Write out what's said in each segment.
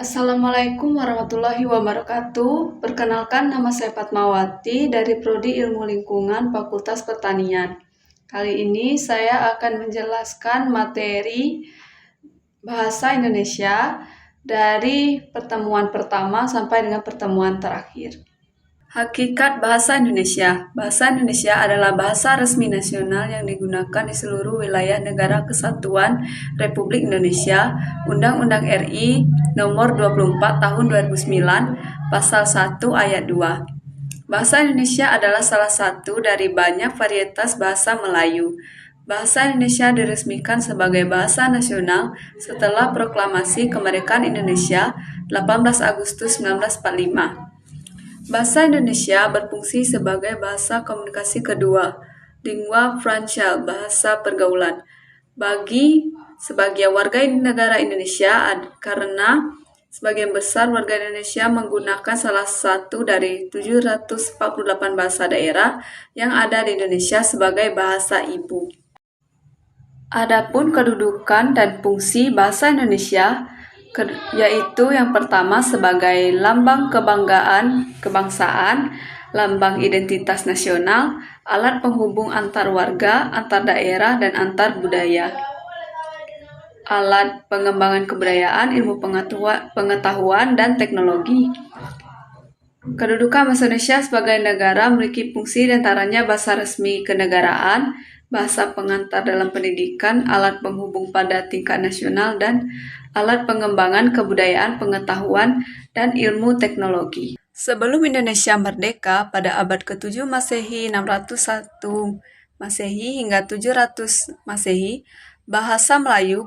Assalamualaikum warahmatullahi wabarakatuh. Perkenalkan, nama saya Fatmawati dari Prodi Ilmu Lingkungan Fakultas Pertanian. Kali ini saya akan menjelaskan materi Bahasa Indonesia dari pertemuan pertama sampai dengan pertemuan terakhir. Hakikat Bahasa Indonesia. Bahasa Indonesia adalah bahasa resmi nasional yang digunakan di seluruh wilayah Negara Kesatuan Republik Indonesia. Undang-Undang RI Nomor 24 Tahun 2009, Pasal 1 Ayat 2. Bahasa Indonesia adalah salah satu dari banyak varietas bahasa Melayu. Bahasa Indonesia diresmikan sebagai bahasa nasional setelah Proklamasi Kemerdekaan Indonesia 18 Agustus 1945. Bahasa Indonesia berfungsi sebagai bahasa komunikasi kedua, lingua franca, bahasa pergaulan, bagi sebagian warga negara Indonesia karena sebagian besar warga Indonesia menggunakan salah satu dari 748 bahasa daerah yang ada di Indonesia sebagai bahasa ibu. Adapun kedudukan dan fungsi bahasa Indonesia yaitu yang pertama sebagai lambang kebanggaan kebangsaan, lambang identitas nasional, alat penghubung antar warga, antar daerah, dan antar budaya. Alat pengembangan kebudayaan, ilmu pengetahuan, dan teknologi. Kedudukan bahasa Indonesia sebagai negara memiliki fungsi diantaranya bahasa resmi kenegaraan, bahasa pengantar dalam pendidikan, alat penghubung pada tingkat nasional, dan alat pengembangan kebudayaan, pengetahuan, dan ilmu teknologi. Sebelum Indonesia merdeka pada abad ke-7 Masehi, 601 Masehi hingga 700 Masehi, bahasa Melayu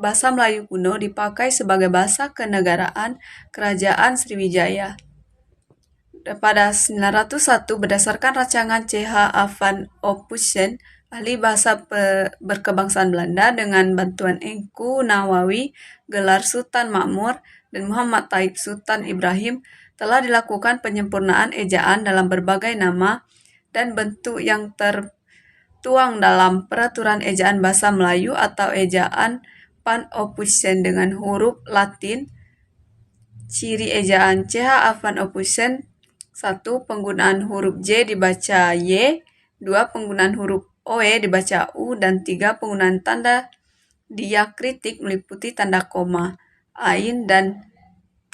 kuno dipakai sebagai bahasa kenegaraan Kerajaan Sriwijaya. Pada 901 berdasarkan rancangan C.H. van Ophuijsen, ahli bahasa berkebangsaan Belanda, dengan bantuan Engku Nawawi, gelar Sultan Makmur, dan Muhammad Taib Sultan Ibrahim, telah dilakukan penyempurnaan ejaan dalam berbagai nama dan bentuk yang tertuang dalam Peraturan Ejaan Bahasa Melayu atau Ejaan Van Ophuijsen dengan huruf Latin. Ciri ejaan C.H. van Ophuijsen: 1. Penggunaan huruf J dibaca Y, 2. Penggunaan huruf OE dibaca U, dan 3. Penggunaan tanda diakritik meliputi tanda koma, ain, dan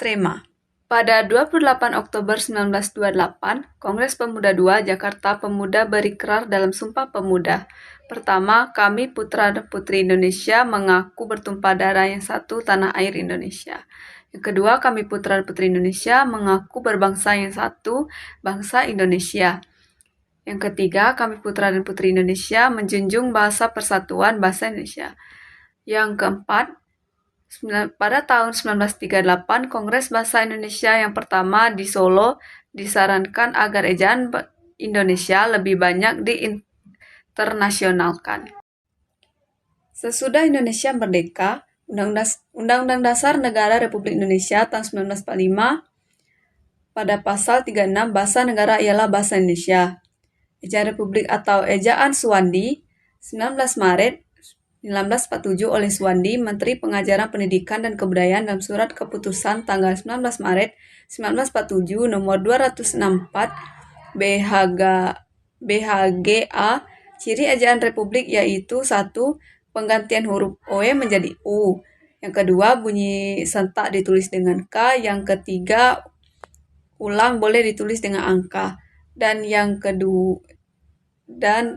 trema. Pada 28 Oktober 1928, Kongres Pemuda II Jakarta Pemuda berikrar dalam Sumpah Pemuda. Pertama, kami putra dan putri Indonesia mengaku bertumpah darah yang satu tanah air Indonesia. Yang kedua, kami putra dan putri Indonesia mengaku berbangsa yang satu, bangsa Indonesia. Yang ketiga, kami putra dan putri Indonesia menjunjung bahasa persatuan bahasa Indonesia. Yang keempat, pada tahun 1938, Kongres Bahasa Indonesia yang pertama di Solo disarankan agar ejaan Indonesia lebih banyak diinternasionalkan. Sesudah Indonesia merdeka, Undang-Undang Dasar Negara Republik Indonesia tahun 1945 pada pasal 36, bahasa negara ialah bahasa Indonesia. Ejaan Republik atau Ejaan Suwandi, 19 Maret 1947 oleh Suwandi, Menteri Pengajaran Pendidikan dan Kebudayaan, dalam surat keputusan tanggal 19 Maret 1947 nomor 264 BHGA. Ciri ejaan Republik yaitu 1. Penggantian huruf OE menjadi U. Yang kedua, bunyi sentak ditulis dengan K. Yang ketiga, ulang boleh ditulis dengan angka. Dan yang kedua, dan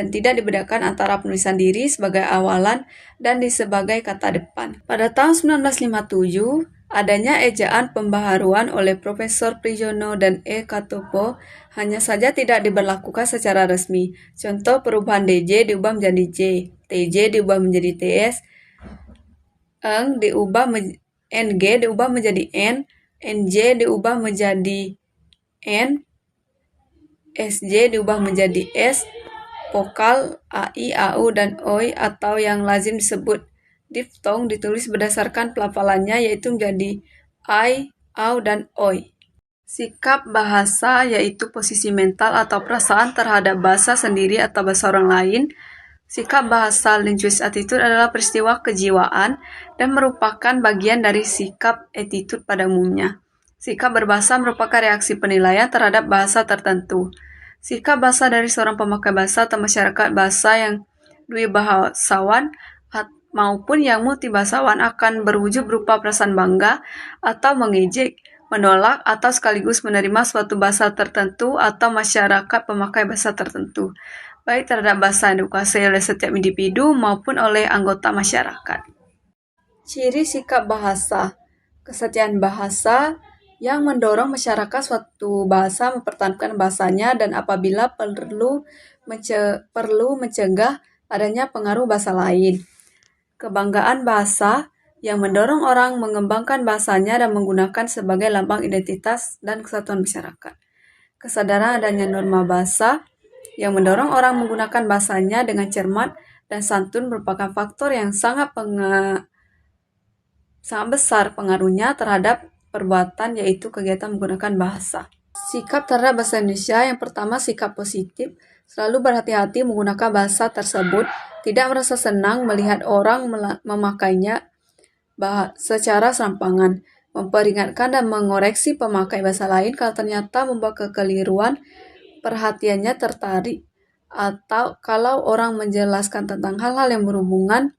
tidak dibedakan antara penulisan diri sebagai awalan dan sebagai kata depan. Pada tahun 1957, adanya ejaan pembaharuan oleh Profesor Prijono dan E. Katopo hanya saja tidak diberlakukan secara resmi. Contoh, perubahan DJ diubah menjadi J, TJ diubah menjadi TS, NG diubah menjadi N, NJ diubah menjadi N, SJ diubah menjadi S, vokal AI, AU, dan OI atau yang lazim disebut diftong ditulis berdasarkan pelafalannya, yaitu menjadi I, AU, dan OI. Sikap bahasa yaitu posisi mental atau perasaan terhadap bahasa sendiri atau bahasa orang lain. Sikap bahasa linguist attitude adalah peristiwa kejiwaan dan merupakan bagian dari sikap attitude pada umumnya. Sikap berbahasa merupakan reaksi penilaian terhadap bahasa tertentu. Sikap bahasa dari seorang pemakai bahasa atau masyarakat bahasa yang dwibahasawan maupun yang multibahasawan akan berwujud berupa perasaan bangga atau mengejek, menolak, atau sekaligus menerima suatu bahasa tertentu atau masyarakat pemakai bahasa tertentu, baik terhadap bahasa yang dikuasai oleh setiap individu maupun oleh anggota masyarakat. Ciri sikap bahasa: kesetiaan bahasa yang mendorong masyarakat suatu bahasa mempertahankan bahasanya dan apabila perlu mencegah adanya pengaruh bahasa lain. Kebanggaan bahasa yang mendorong orang mengembangkan bahasanya dan menggunakan sebagai lambang identitas dan kesatuan masyarakat. Kesadaran adanya norma bahasa yang mendorong orang menggunakan bahasanya dengan cermat dan santun merupakan faktor yang sangat besar pengaruhnya terhadap perbuatan, yaitu kegiatan menggunakan bahasa. Sikap terhadap bahasa Indonesia: yang pertama, sikap positif. Selalu berhati-hati menggunakan bahasa tersebut, tidak merasa senang melihat orang memakainya secara serampangan, memperingatkan dan mengoreksi pemakai bahasa lain kalau ternyata membuat kekeliruan, perhatiannya tertarik, atau kalau orang menjelaskan tentang hal-hal yang berhubungan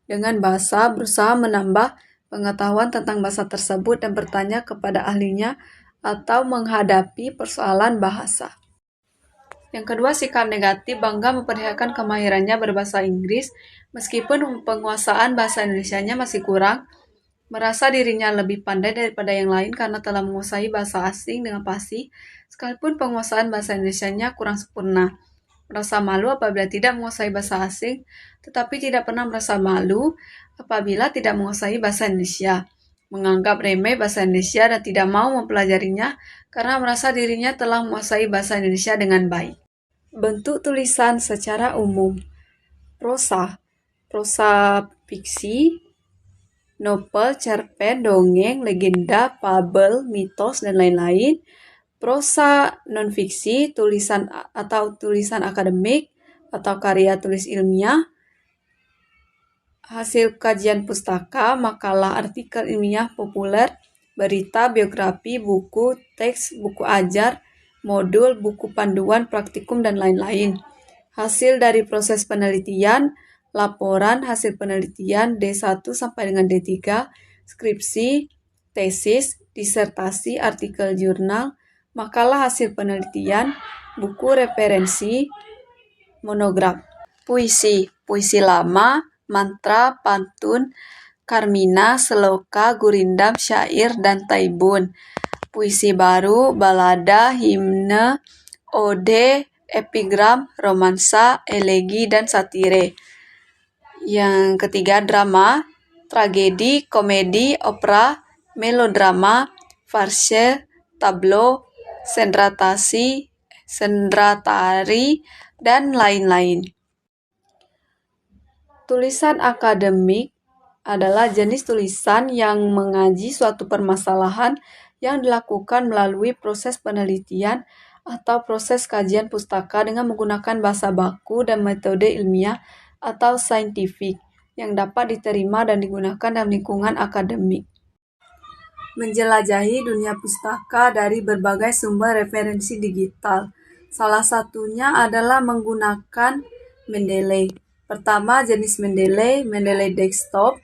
dengan bahasa, berusaha menambah pengetahuan tentang bahasa tersebut dan bertanya kepada ahlinya atau menghadapi persoalan bahasa. Yang kedua, sikap negatif: bangga memperlihatkan kemahirannya berbahasa Inggris meskipun penguasaan bahasa Indonesianya masih kurang, merasa dirinya lebih pandai daripada yang lain karena telah menguasai bahasa asing dengan fasih, sekalipun penguasaan bahasa Indonesianya kurang sempurna. Merasa malu apabila tidak menguasai bahasa asing, tetapi tidak pernah merasa malu apabila tidak menguasai bahasa Indonesia. Menganggap remeh bahasa Indonesia dan tidak mau mempelajarinya karena merasa dirinya telah menguasai bahasa Indonesia dengan baik. Bentuk tulisan secara umum: prosa fiksi, novel, cerpen, dongeng, legenda, fabel, mitos, dan lain-lain. Prosa non-fiksi, tulisan akademik atau karya tulis ilmiah, hasil kajian pustaka, makalah, artikel ilmiah populer, berita, biografi, buku, teks, buku ajar, modul, buku panduan, praktikum, dan lain-lain. Hasil dari proses penelitian, laporan hasil penelitian D1 sampai dengan D3, skripsi, tesis, disertasi, artikel jurnal, makalah hasil penelitian, buku referensi, monograf. Puisi lama, mantra, pantun, karmina, seloka, gurindam, syair, dan taibun. Puisi baru, balada, himne, ode, epigram, romansa, elegi, dan satire. Yang ketiga, drama, tragedi, komedi, opera, melodrama, farse, tablo, sendratari, dan lain-lain. Tulisan akademik adalah jenis tulisan yang mengaji suatu permasalahan yang dilakukan melalui proses penelitian atau proses kajian pustaka dengan menggunakan bahasa baku dan metode ilmiah atau saintifik yang dapat diterima dan digunakan dalam lingkungan akademik. Menjelajahi dunia pustaka dari berbagai sumber referensi digital. Salah satunya adalah menggunakan Mendeley. Pertama, jenis Mendeley Desktop,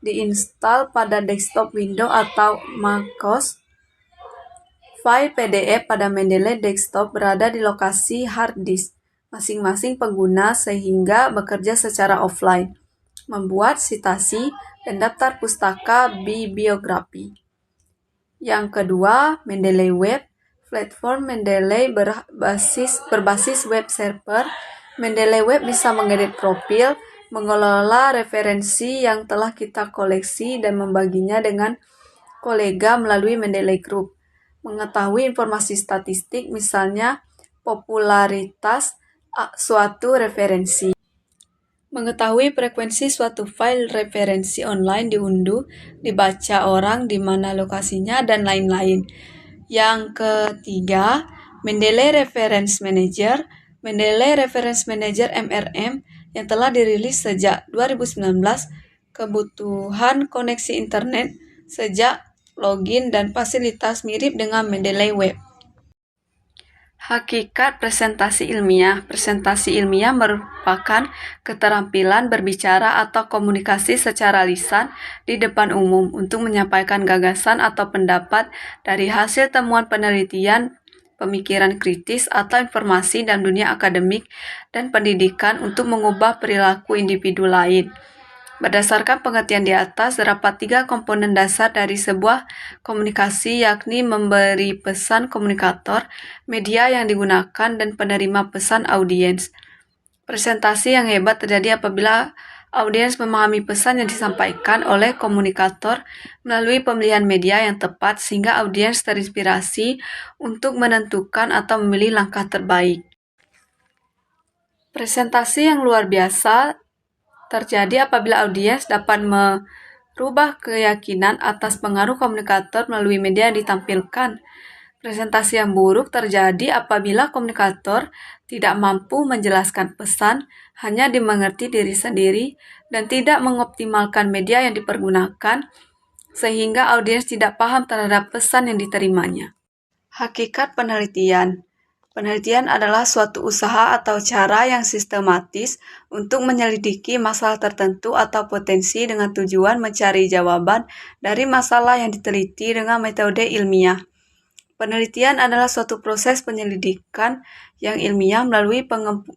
diinstal pada desktop Windows atau macOS. File PDF pada Mendeley Desktop berada di lokasi hard disk masing-masing pengguna sehingga bekerja secara offline, membuat sitasi dan daftar pustaka bibliografi. Yang kedua, Mendeley Web. Platform Mendeley berbasis web server. Mendeley Web bisa mengedit profil, mengelola referensi yang telah kita koleksi dan membaginya dengan kolega melalui Mendeley Group. Mengetahui informasi statistik, misalnya popularitas suatu referensi. Mengetahui frekuensi suatu file referensi online diunduh, dibaca orang, di mana lokasinya, dan lain-lain. Yang ketiga, Mendeley Reference Manager. Mendeley Reference Manager MRM yang telah dirilis sejak 2019, kebutuhan koneksi internet sejak login dan fasilitas mirip dengan Mendeley Web. Hakikat presentasi ilmiah. Presentasi ilmiah merupakan keterampilan berbicara atau komunikasi secara lisan di depan umum untuk menyampaikan gagasan atau pendapat dari hasil temuan penelitian, pemikiran kritis, atau informasi dalam dunia akademik dan pendidikan untuk mengubah perilaku individu lain. Berdasarkan pengertian di atas, terdapat 3 komponen dasar dari sebuah komunikasi, yakni memberi pesan komunikator, media yang digunakan, dan penerima pesan audiens. Presentasi yang hebat terjadi apabila audiens memahami pesan yang disampaikan oleh komunikator melalui pemilihan media yang tepat, sehingga audiens terinspirasi untuk menentukan atau memilih langkah terbaik. Presentasi yang luar biasa terjadi apabila audiens dapat merubah keyakinan atas pengaruh komunikator melalui media yang ditampilkan. Presentasi yang buruk terjadi apabila komunikator tidak mampu menjelaskan pesan, hanya dimengerti diri sendiri, dan tidak mengoptimalkan media yang dipergunakan, sehingga audiens tidak paham terhadap pesan yang diterimanya. Hakikat penelitian. Penelitian adalah suatu usaha atau cara yang sistematis untuk menyelidiki masalah tertentu atau potensi dengan tujuan mencari jawaban dari masalah yang diteliti dengan metode ilmiah. Penelitian adalah suatu proses penyelidikan yang ilmiah melalui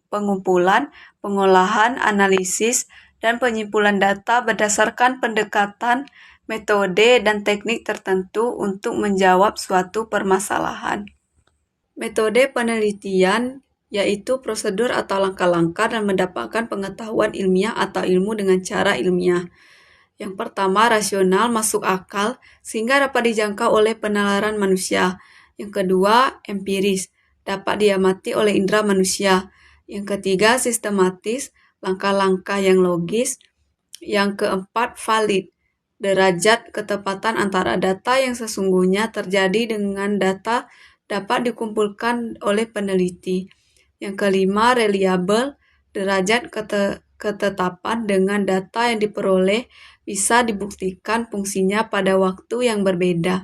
pengumpulan, pengolahan, analisis, dan penyimpulan data berdasarkan pendekatan, metode, dan teknik tertentu untuk menjawab suatu permasalahan. Metode penelitian yaitu prosedur atau langkah-langkah dan mendapatkan pengetahuan ilmiah atau ilmu dengan cara ilmiah. Yang pertama, rasional, masuk akal, sehingga dapat dijangkau oleh penalaran manusia. Yang kedua, empiris, dapat diamati oleh indera manusia. Yang ketiga, sistematis, langkah-langkah yang logis. Yang keempat, valid, derajat ketepatan antara data yang sesungguhnya terjadi dengan data dapat dikumpulkan oleh peneliti. Yang kelima, reliable, derajat ketetapan dengan data yang diperoleh bisa dibuktikan fungsinya pada waktu yang berbeda.